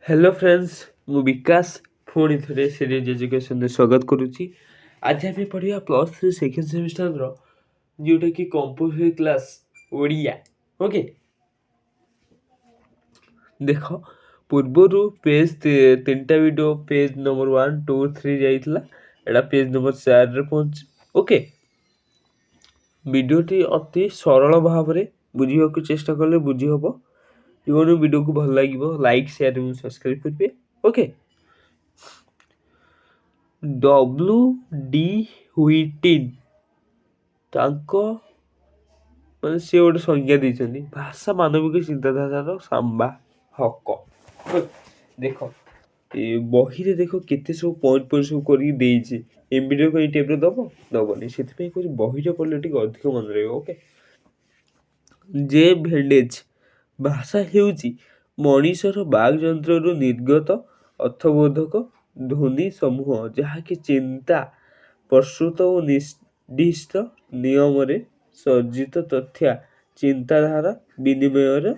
Hello friends मु विकास पुणी थे सीरीज एजुकेशन स्वागत करुच्ची। आज आम पढ़ा +3 सेकेंड सेमिस्टर जोटा कि कंपोजिट क्लास ओडिया। ओके देख पूर्वर पेज 3टा वीडियो पेज नंबर 1 2 3 जाइला एटा पेज नंबर 4 रे पहुंच। ओके वीडियोटी अति सरल भाव में बुझा चेष्टा कले बुझी हम। जो वीडियो को भल लगे लाइक शेयर और सब्सक्राइब करेंगे। Okay W.D. हुइटिन तांको माने से गोटे संज्ञा देइछन्ती भाषा मानविक चिंताधारार संवाहक। देख बही रे देख केते सब पॉइंट पॉइंट सब करी देइछि। एमबीडीओ को टाइप रे दबनी सेति पे बही रे पढ़ले टिक अधिक मन रहइबो। ओके जे भेंडेज भाषा हेउची मनीषर बागयंत्ररू निर्गत अर्थबोधक ध्वनि समूह जहाँकि चिंता प्रस्तुत और निर्दिष्ट नियम सर्जित तथ्य चिंताधारा विनिमयर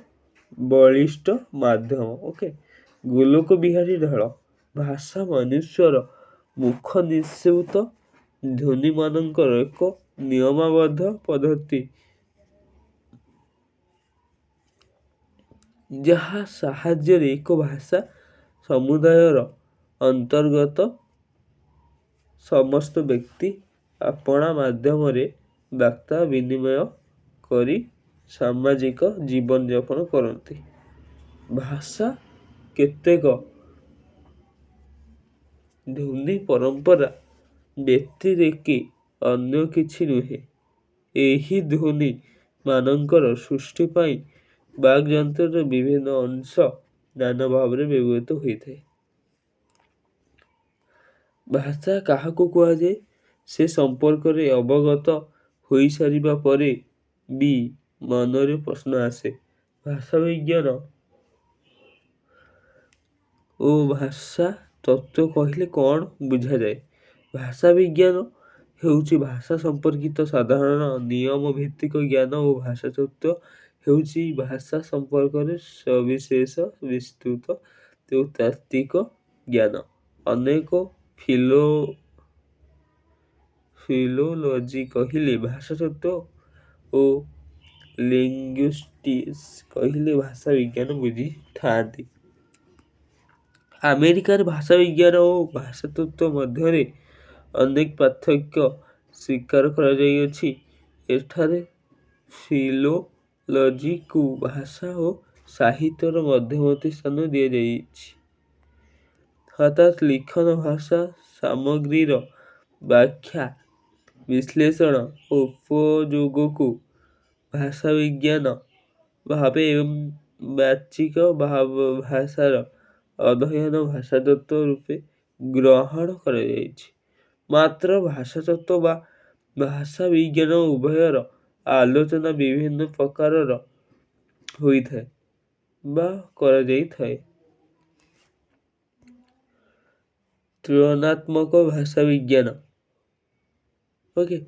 बलिष्ठ माध्यम। ओके गोलोक बिहारी ढाल भाषा मनुष्यर मुख निःसृत ध्वनि मानकर एक नियमाबद्ध पद्धति जहाँ साहाय्य एक भाषा समुदायर अंतर्गत समस्त व्यक्ति अपना माध्यम वार्ता विनिमय करी सामाजिक जीवन यापन करती। भाषा केतेक ध्वनि परंपरा व्यतिरेकी अन्य किछि नुहे। एही ध्वनि मानकर सृष्टि पाई बागयंत्र विभिन्न अंश नाना भाव में व्यवहृत होता है। भाषा काहाको कुआ जाए से संपर्क रे अवगत होई सारिबा परे भी मनरे प्रश्न आसे भाषा विज्ञान ओ भाषा तत्व कहले कौन बुझा जाए। भाषा विज्ञान हेउची भाषा संपर्कित साधारण नियम भित्तिक ज्ञान और भाषा तत्व हेउची भाषा संपर्क रे सविशेष विस्तृत और तात्विक ज्ञान। अनेक फिलोलॉजी कहले भाषा तत्व और लिंग्विस्टिक्स कहले भाषा विज्ञान बुझी थाती। अमेरिकार भाषा विज्ञान और भाषा तत्व मध्य अनेक पार्थक्य स्वीकार करा जाइछि। एठारे फिलोलॉजी को भाषा और साहित्यर मध्यवर्ती स्थान दिया जाइछि। अर्थात लिखन भाषा सामग्रीर व्याख्या विश्लेषण और उपयोग को भाषा विज्ञान भावे एवं वाचिक भाषार अध्ययन भाषा तत्व रूपे ग्रहण करा जाइछि। मात्र भाषा तत्व बा भाषा विज्ञान उभयर आलोचना विभिन्न प्रकारर होइथाय बा करा जाइथाय। तुलनात्मक भाषा विज्ञान। ओके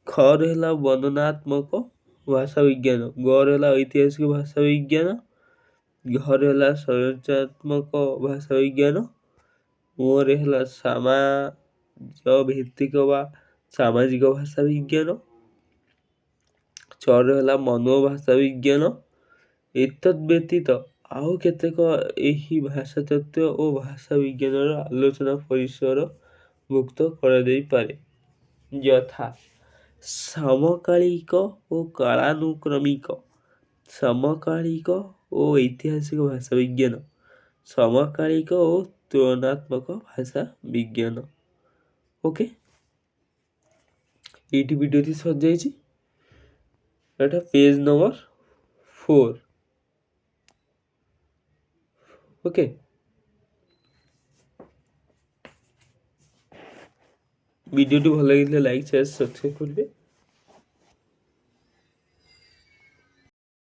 ख रहा वर्णनात्मक भाषा विज्ञान, ग रहा ऐतिहासिक भाषा विज्ञान, घ रहा संरचनात्मक भाषा विज्ञान, म रहा समाज भित्तिक वा सामाजिक भाषा विज्ञान, च रहा मनोभाषा विज्ञान। एतद् व्यतीत आउ केतेक एही भाषा तत्व और भाषा विज्ञानर आलोचना परिसर मुक्त करा जाई पारे यथा समकालिक और कालानुक्रमिक, समकालिक और ऐतिहासिक भाषा विज्ञान, समकालिक और तुलनात्मक भाषा विज्ञान। ओके ये वीडियो सज जाइए एटा पेज नंबर 4। ओके वीडियो भल लगे लाइक शेयर सब्सक्राइब करेंगे।